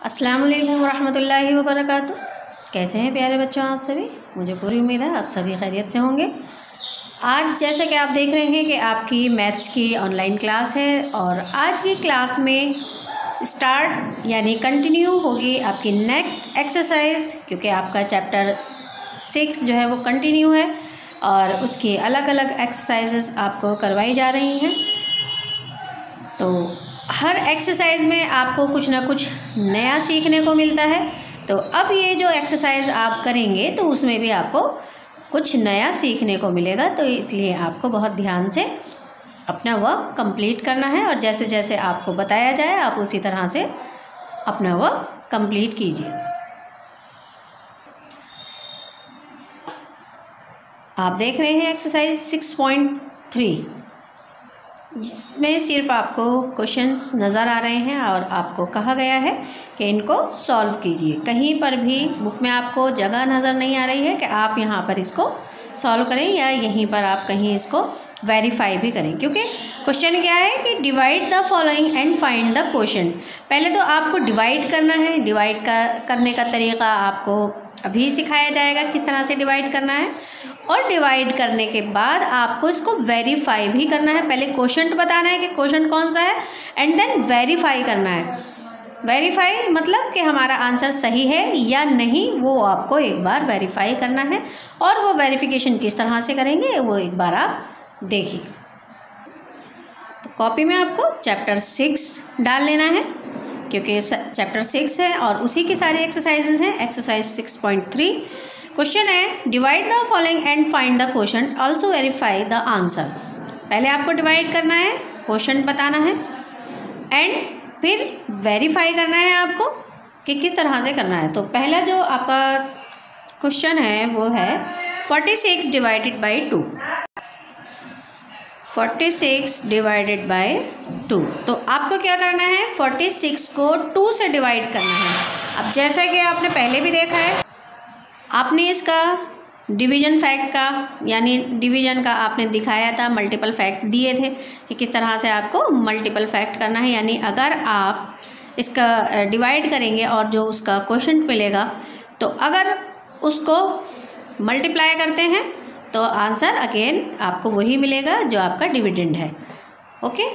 अस्सलाम वालेकुम रहमतुल्लाहि व बरकातुहू। कैसे हैं प्यारे बच्चों आप सभी? मुझे पूरी उम्मीद है आप सभी खैरियत से होंगे। आज जैसा कि आप देख रहे हैं कि आपकी मैथ्स की ऑनलाइन क्लास है और आज की क्लास में स्टार्ट यानी कंटिन्यू होगी आपकी नेक्स्ट एक्सरसाइज, क्योंकि आपका चैप्टर 6 जो है वो कंटिन्यू है और उसकी अलग अलग एक्सरसाइजेस आपको करवाई जा रही हैं। तो हर एक्सरसाइज में आपको कुछ ना कुछ नया सीखने को मिलता है। तो अब ये जो एक्सरसाइज आप करेंगे तो उसमें भी आपको कुछ नया सीखने को मिलेगा, तो इसलिए आपको बहुत ध्यान से अपना वर्क कंप्लीट करना है और जैसे जैसे आपको बताया जाए आप उसी तरह से अपना वर्क कंप्लीट कीजिए। आप देख रहे हैं एक्सरसाइज 6.3, जिसमें सिर्फ आपको क्वेश्चंस नज़र आ रहे हैं और आपको कहा गया है कि इनको सॉल्व कीजिए। कहीं पर भी बुक में आपको जगह नज़र नहीं आ रही है कि आप यहाँ पर इसको सॉल्व करें या यहीं पर आप कहीं इसको वेरीफाई भी करें, क्योंकि क्वेश्चन क्या है कि divide the following and find the quotient. पहले तो आपको डिवाइड करना है, डिवाइड करने का तरीका आपको अभी सिखाया जाएगा किस तरह से डिवाइड करना है, और डिवाइड करने के बाद आपको इसको वेरीफाई भी करना है। पहले क्वोशंट बताना है कि क्वोशंट कौन सा है एंड देन वेरीफाई करना है। वेरीफाई मतलब कि हमारा आंसर सही है या नहीं, वो आपको एक बार वेरीफाई करना है और वो वेरिफिकेशन किस तरह से करेंगे वो एक बार आप देखिए। तो कॉपी में आपको चैप्टर 6 डाल लेना है, क्योंकि चैप्टर 6 है और उसी की सारी एक्सरसाइजेज हैं। एक्सरसाइज 6.3 क्वेश्चन है divide the following and find the quotient, also verify the answer. पहले आपको डिवाइड करना है, क्वोशंट बताना है एंड फिर वेरीफाई करना है आपको कि किस तरह से करना है। तो पहला जो आपका क्वेश्चन है वो है 46 डिवाइडेड बाई 2। 46 डिवाइडेड बाई 2, तो आपको क्या करना है 46 को 2 से डिवाइड करना है। अब जैसा कि आपने पहले भी देखा है, आपने इसका डिवीज़न फैक्ट का यानी डिवीज़न का आपने दिखाया था, मल्टीपल फैक्ट दिए थे कि किस तरह से आपको मल्टीपल फैक्ट करना है। यानी अगर आप इसका डिवाइड करेंगे और जो उसका क्वोशंट मिलेगा, तो अगर उसको मल्टीप्लाई करते हैं तो आंसर अगेन आपको वही मिलेगा जो आपका डिविडेंड है। ओके,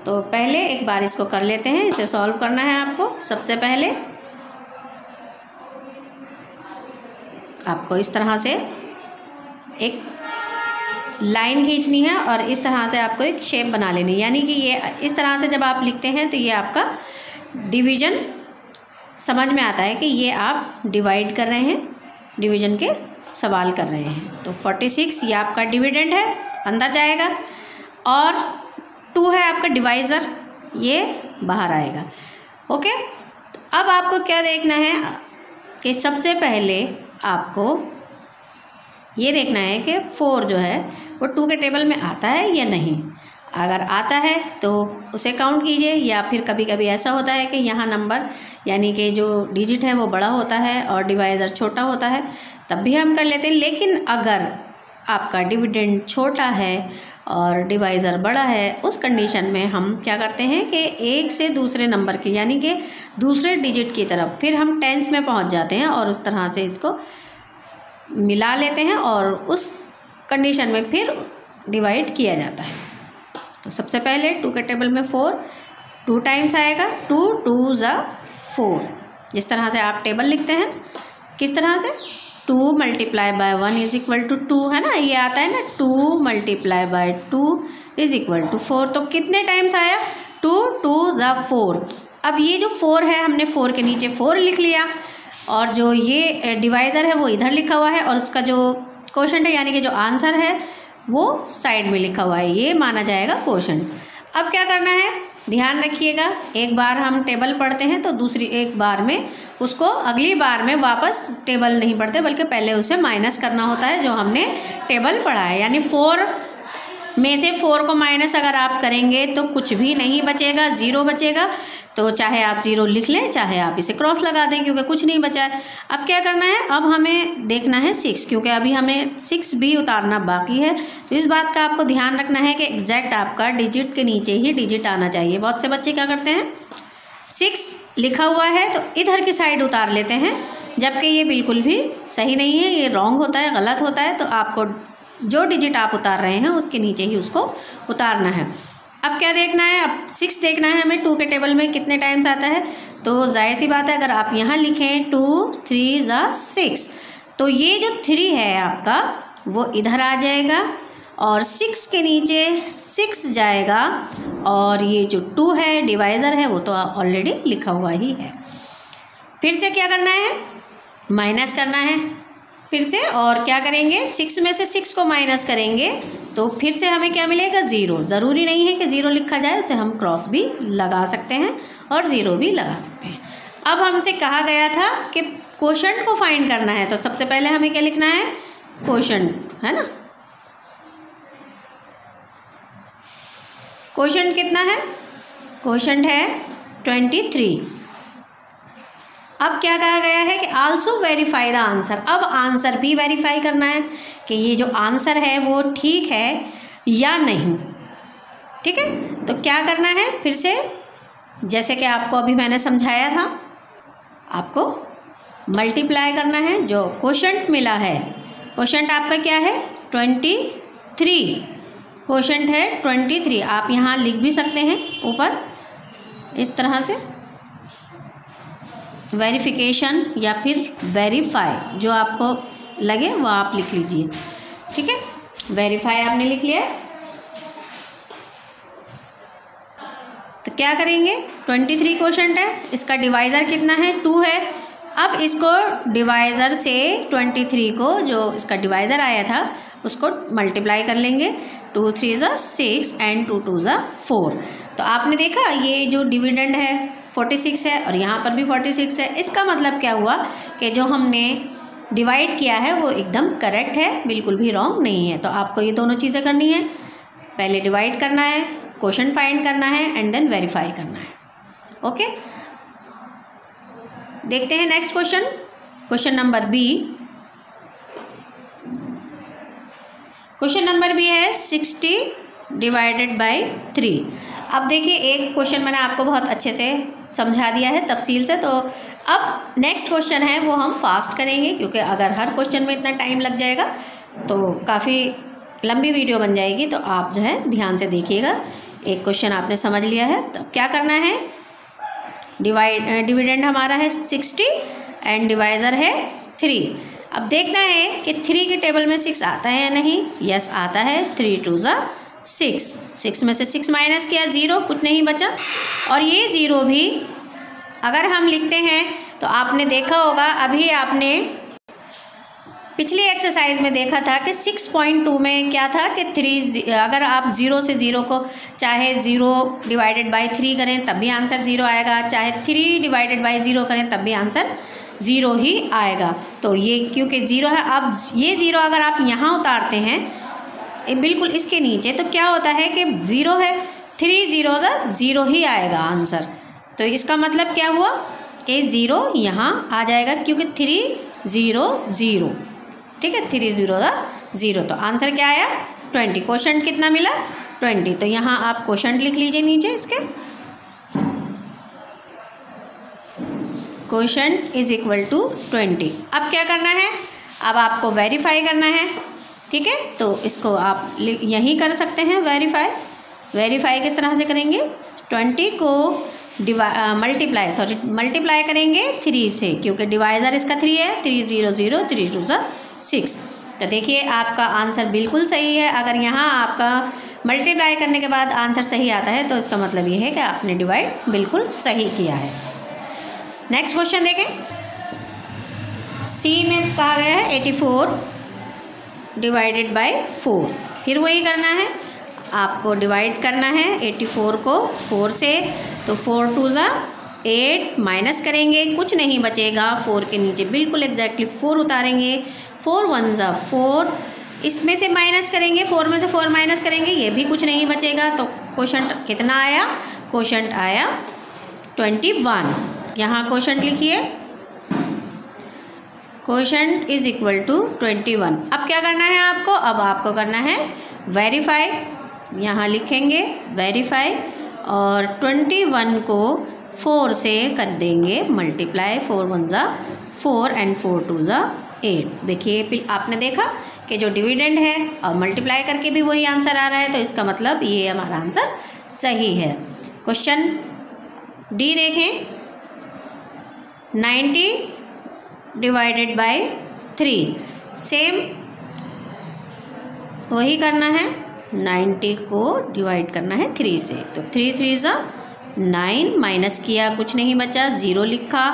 तो पहले एक बार इसको कर लेते हैं, इसे सॉल्व करना है आपको। सबसे पहले आपको इस तरह से एक लाइन खींचनी है और इस तरह से आपको एक शेप बना लेनी है, यानी कि ये इस तरह से जब आप लिखते हैं तो ये आपका डिवीज़न समझ में आता है कि ये आप डिवाइड कर रहे हैं, डिवीज़न के सवाल कर रहे हैं। तो 46 ये आपका डिविडेंड है, अंदर जाएगा, और 2 है आपका डिवाइज़र, ये बाहर आएगा। ओके, तो अब आपको क्या देखना है कि सबसे पहले आपको ये देखना है कि 4 जो है वो 2 के टेबल में आता है या नहीं। अगर आता है तो उसे काउंट कीजिए, या फिर कभी कभी ऐसा होता है कि यहाँ नंबर यानी कि जो डिजिट है वो बड़ा होता है और डिवाइज़र छोटा होता है, तब भी हम कर लेते हैं। लेकिन अगर आपका डिविडेंड छोटा है और डिवाइज़र बड़ा है, उस कंडीशन में हम क्या करते हैं कि एक से दूसरे नंबर की यानी कि दूसरे डिजिट की तरफ फिर हम टेंस में पहुंच जाते हैं और उस तरह से इसको मिला लेते हैं और उस कंडीशन में फिर डिवाइड किया जाता है। तो सबसे पहले 2 के टेबल में 4 2 टाइम्स आएगा, 2 2 ज़ा 4। जिस तरह से आप टेबल लिखते हैं, किस तरह से 2 multiply by 1 is equal to 2 है ना, ये आता है ना 2 multiply by 2 is equal to 4। तो कितने टाइम्स आया 2 2 ज़ा 4। अब ये जो 4 है हमने 4 के नीचे 4 लिख लिया और जो ये डिवाइज़र है वो इधर लिखा हुआ है और उसका जो क्वोशंट है यानी कि जो आंसर है वो साइड में लिखा हुआ है, ये माना जाएगा क्वोशंट। अब क्या करना है ध्यान रखिएगा, एक बार हम टेबल पढ़ते हैं तो दूसरी एक बार में उसको अगली बार में वापस टेबल नहीं पढ़ते, बल्कि पहले उसे माइनस करना होता है जो हमने टेबल पढ़ा है। यानी 4 में से 4 को माइनस अगर आप करेंगे तो कुछ भी नहीं बचेगा, 0 बचेगा। तो चाहे आप 0 लिख लें, चाहे आप इसे क्रॉस लगा दें, क्योंकि कुछ नहीं बचा है। अब क्या करना है, अब हमें देखना है 6, क्योंकि अभी हमें 6 भी उतारना बाकी है। तो इस बात का आपको ध्यान रखना है कि एग्जैक्ट आपका डिजिट के नीचे ही डिजिट आना चाहिए। बहुत से बच्चे क्या करते हैं 6 लिखा हुआ है तो इधर की साइड उतार लेते हैं, जबकि ये बिल्कुल भी सही नहीं है, ये रॉन्ग होता है, गलत होता है। तो आपको जो डिजिट आप उतार रहे हैं उसके नीचे ही उसको उतारना है। अब क्या देखना है, अब 6 देखना है हमें 2 के टेबल में कितने टाइम्स आता है। तो जाहिर सी बात है, अगर आप यहाँ लिखें 2 3 ज़ा 6, तो ये जो 3 है आपका वो इधर आ जाएगा और 6 के नीचे 6 जाएगा, और ये जो 2 है डिवाइज़र है वो तो ऑलरेडी लिखा हुआ ही है। फिर से क्या करना है, माइनस करना है फिर से, और क्या करेंगे 6 में से 6 को माइनस करेंगे तो फिर से हमें क्या मिलेगा 0। ज़रूरी नहीं है कि 0 लिखा जाए, उसे हम क्रॉस भी लगा सकते हैं और 0 भी लगा सकते हैं। अब हमसे कहा गया था कि कोशेंट को फाइंड करना है, तो सबसे पहले हमें क्या लिखना है, कोशेंट, है ना। कोशेंट कितना है, कोशेंट है 23। अब क्या कहा गया है कि आल्सो वेरीफाई द आंसर। अब आंसर भी वेरीफाई करना है कि ये जो आंसर है वो ठीक है या नहीं, ठीक है। तो क्या करना है, फिर से जैसे कि आपको अभी मैंने समझाया था, आपको मल्टीप्लाई करना है। जो कोशेंट मिला है, कोशेंट आपका क्या है 23, कोशेंट है 23। आप यहाँ लिख भी सकते हैं ऊपर इस तरह से, वेरिफिकेशन या फिर वेरीफाई, जो आपको लगे वो आप लिख लीजिए, ठीक है। वेरीफाई आपने लिख लिया, तो क्या करेंगे 23 कोशेंट है, इसका डिवाइज़र कितना है 2 है। अब इसको डिवाइज़र से 23 को जो इसका डिवाइज़र आया था उसको मल्टीप्लाई कर लेंगे। 2 3 ज़ा 6 एंड 2 2 ज़ा 4। तो आपने देखा ये जो डिविडेंड है 46 है और यहाँ पर भी 46 है। इसका मतलब क्या हुआ कि जो हमने डिवाइड किया है वो एकदम करेक्ट है, बिल्कुल भी रॉन्ग नहीं है। तो आपको ये दोनों चीज़ें करनी है, पहले डिवाइड करना है, कोशेंट फाइंड करना है एंड देन वेरीफाई करना है। ओके, देखते हैं next question, question number B. Question number B है 60 डिवाइडेड बाई 3। अब देखिए एक क्वेश्चन मैंने आपको बहुत अच्छे से समझा दिया है तफसील से, तो अब नेक्स्ट क्वेश्चन है वो हम फास्ट करेंगे, क्योंकि अगर हर क्वेश्चन में इतना टाइम लग जाएगा तो काफ़ी लंबी वीडियो बन जाएगी। तो आप जो है ध्यान से देखिएगा। एक क्वेश्चन आपने समझ लिया है, तो क्या करना है, डिविडेंड हमारा है 60 एंड डिवाइज़र है 3। अब देखना है कि 3 के टेबल में 6 आता है या नहीं। यस आता है, 3 2 ज़ा 6, 6 में से 6 माइनस किया 0, कुछ नहीं बचा। और ये 0 भी अगर हम लिखते हैं तो आपने देखा होगा, अभी आपने पिछली एक्सरसाइज में देखा था कि 6.2 में क्या था कि 3, अगर आप 0 से 0 को चाहे 0 डिवाइडेड बाई 3 करें तब भी आंसर 0 आएगा, चाहे 3 डिवाइडेड बाई 0 करें तब भी आंसर 0 ही आएगा। तो ये क्योंकि 0 है, अब ये 0 अगर आप यहाँ उतारते हैं बिल्कुल इसके नीचे, तो क्या होता है कि 0 है, 3 0 ज़ा 0 ही आएगा आंसर। तो इसका मतलब क्या हुआ कि 0 यहाँ आ जाएगा, क्योंकि 3 0 0, ठीक है, 3 0 ज़ा 0। तो आंसर क्या आया 20। कोशेंट कितना मिला 20। तो यहाँ आप कोशेंट लिख लीजिए नीचे इसके, कोशेंट इज इक्वल टू 20। अब क्या करना है, अब आपको वेरीफाई करना है, ठीक है। तो इसको आप यहीं कर सकते हैं वेरीफाई किस तरह से करेंगे, 20 को मल्टीप्लाई करेंगे 3 से, क्योंकि डिवाइज़र इसका 3 है, 3 0 0, 3 2 ज़ा 6। तो देखिए आपका आंसर बिल्कुल सही है। अगर यहाँ आपका मल्टीप्लाई करने के बाद आंसर सही आता है तो इसका मतलब ये है कि आपने डिवाइड बिल्कुल सही किया है। नेक्स्ट क्वेश्चन देखें, सी में कहा गया है 84 डिवाइडेड बाई 4। फिर वही करना है, आपको डिवाइड करना है 84 को 4 से। तो 4 2 ज़ा 8, माइनस करेंगे, कुछ नहीं बचेगा, 4 के नीचे बिल्कुल एग्जैक्टली 4 उतारेंगे, 4 1 ज़ा 4, इसमें से माइनस करेंगे, 4 में से 4 माइनस करेंगे, ये भी कुछ नहीं बचेगा। तो कोशेंट कितना आया, कोशेंट आया 21। यहाँ कोशेंट लिखिए, कोशेंट इज इक्वल टू 21। अब क्या करना है आपको, अब आपको करना है वेरीफाई, यहाँ लिखेंगे वेरीफाई, और 21 को 4 से कर देंगे मल्टीप्लाई। 4 1 ज़ा 4 एंड 4 2 ज़ा 8। देखिए आपने देखा कि जो डिविडेंड है और मल्टीप्लाई करके भी वही आंसर आ रहा है, तो इसका मतलब ये हमारा आंसर सही है। क्वेश्चन डी देखें, 90 डिवाइडेड बाय 3। सेम वही करना है, 90 को डिवाइड करना है 3 से। तो 3 3 ज़ा 9, माइनस किया कुछ नहीं बचा, 0 लिखा,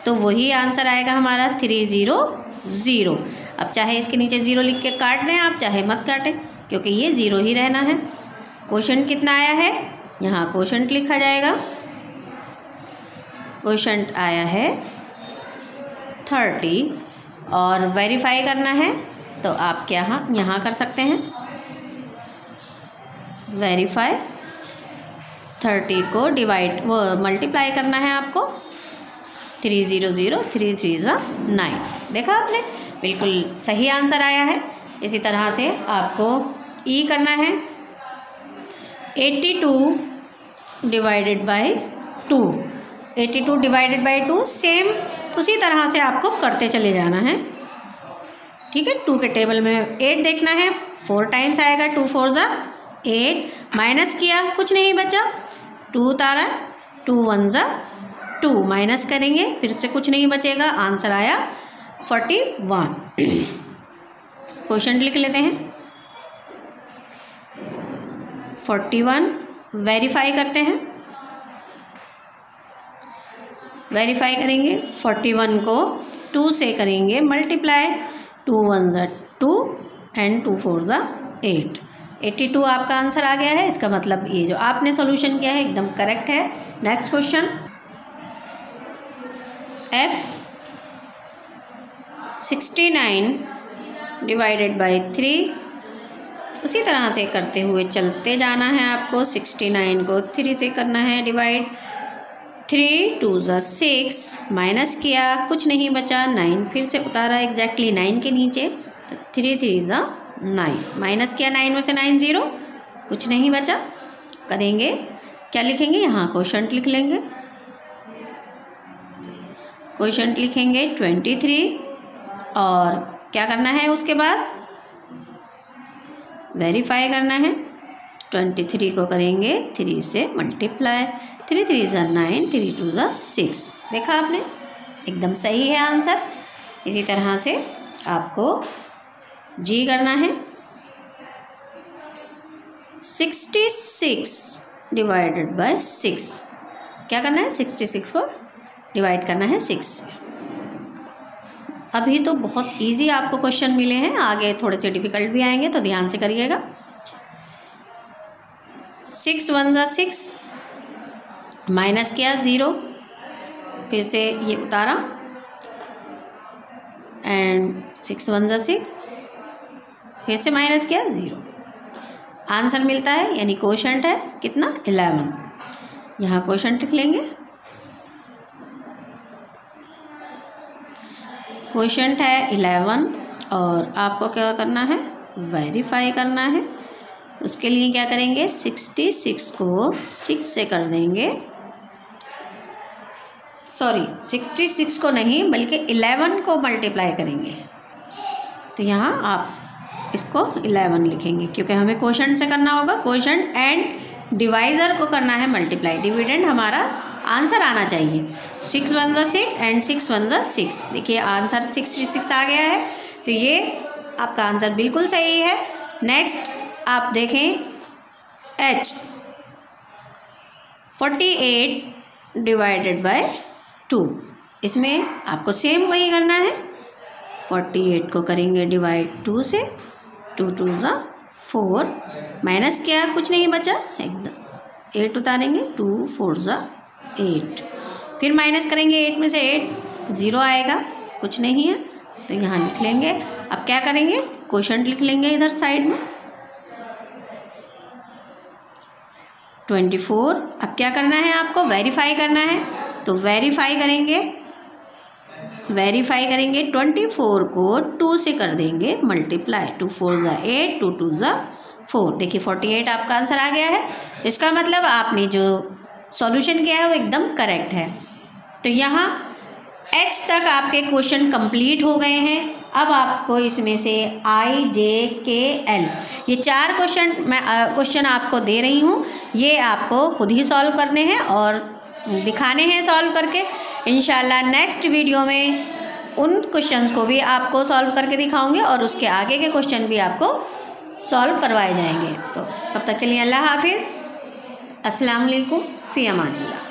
तो वही आंसर आएगा हमारा 3 0 0। अब चाहे इसके नीचे 0 लिख के काट दें आप, चाहे मत काटें, क्योंकि ये 0 ही रहना है। क्वोशंट कितना आया है, यहाँ क्वोशंट लिखा जाएगा। क्वोशंट आया है 30 और वेरीफाई करना है तो आप क्या यहाँ कर सकते हैं, वेरीफाई। 30 को डिवाइड मल्टीप्लाई करना है आपको, 3 0 0 3 3 ज़ा 9। देखा आपने, बिल्कुल सही आंसर आया है। इसी तरह से आपको ई करना है, 82 divided by 2। 82 divided by 2 same उसी तरह से आपको करते चले जाना है। ठीक है, 2 के टेबल में 8 देखना है, 4 टाइम्स आएगा, 2 4 ज़ा 8, माइनस किया कुछ नहीं बचा, 2 उतारा, 2 1 ज़ा 2, माइनस करेंगे फिर से कुछ नहीं बचेगा, आंसर आया 41। क्वेश्चन लिख लेते हैं, 41 वेरीफाई करते हैं। वेरीफाई करेंगे, 41 को 2 से करेंगे मल्टीप्लाई, 2 1 ज़ा 2 एंड 2 4 ज़ा 8। 82 आपका आंसर आ गया है। इसका मतलब ये जो आपने सॉल्यूशन किया है एकदम करेक्ट है। Next question, F 69 divided by 3। उसी तरह से करते हुए चलते जाना है आपको। 69 को 3 से करना है डिवाइड, 3 2 ज़ा 6, माइनस किया कुछ नहीं बचा, 9 फिर से उतारा एग्जैक्टली 9 के नीचे, तो 3 3 ज़ा 9, माइनस किया 9 में से 9 0, कुछ नहीं बचा, करेंगे क्या लिखेंगे, यहाँ क्वोशंट लिख लेंगे। क्वोशंट लिखेंगे 23 और क्या करना है उसके बाद, वेरीफाई करना है। 23 को करेंगे 3 से मल्टीप्लाई, 3 3 ज़ा 9, 3 2 ज़ा 6। देखा आपने, एकदम सही है आंसर। इसी तरह से आपको जी करना है, 66 डिवाइडेड बाय 6। क्या करना है, 66 को डिवाइड करना है 6 से। अभी तो बहुत इजी आपको क्वेश्चन मिले हैं, आगे थोड़े से डिफ़िकल्ट भी आएंगे, तो ध्यान से करिएगा। 6 1 ज़ा 6, माइनस किया 0, फिर से ये उतारा एंड 6 1 ज़ा 6, फिर से माइनस किया 0, आंसर मिलता है, यानी क्वोशंट है कितना, 11। यहाँ क्वोशंट लिख लेंगे। क्वोशंट है 11 और आपको क्या करना है, वेरीफाई करना है। उसके लिए क्या करेंगे, 66 को 6 से कर देंगे, सॉरी 66 को नहीं बल्कि 11 को मल्टीप्लाई करेंगे। तो यहाँ आप इसको 11 लिखेंगे, क्योंकि हमें क्वोशंट से करना होगा। क्वोशंट एंड डिवाइज़र को करना है मल्टीप्लाई, डिविडेंड हमारा आंसर आना चाहिए। 6 1 ज़ा 6 एंड 6 1 ज़ा 6। देखिए आंसर 66 आ गया है, तो ये आपका आंसर बिल्कुल सही है। नेक्स्ट आप देखें, H 48 डिवाइडेड बाय 2। इसमें आपको सेम वही करना है, 48 को करेंगे डिवाइड 2 से, 2 2 ज़ा 4, माइनस किया कुछ नहीं बचा, एकदम 8 उतारेंगे, 2 4 ज़ा 8, फिर माइनस करेंगे 8 में से 8, 0 आएगा, कुछ नहीं है, तो यहाँ लिख लेंगे। अब क्या करेंगे, क्वोशंट लिख लेंगे इधर साइड में, 24। अब क्या करना है आपको, वेरीफाई करना है, तो वेरीफाई करेंगे 24 को 2 से कर देंगे मल्टीप्लाई, 2 4 ज़ा 8, 2 2 ज़ा 4। देखिए 48 आपका आंसर आ गया है। इसका मतलब आपने जो सॉल्यूशन क्या है वो एकदम करेक्ट है। तो यहाँ H तक आपके क्वेश्चन कंप्लीट हो गए हैं। अब आपको इसमें से I, J, K, L ये 4 क्वेश्चन आपको दे रही हूँ, ये आपको खुद ही सॉल्व करने हैं और दिखाने हैं सॉल्व करके। इंशाल्लाह नेक्स्ट वीडियो में उन क्वेश्चंस को भी आपको सॉल्व करके दिखाऊंगे और उसके आगे के क्वेश्चन भी आपको सॉल्व करवाए जाएंगे। तो तब तक के लिए अल्लाह हाफिज़, अस्सलाम वालेकुम, फ़ी अमानिल्लाह।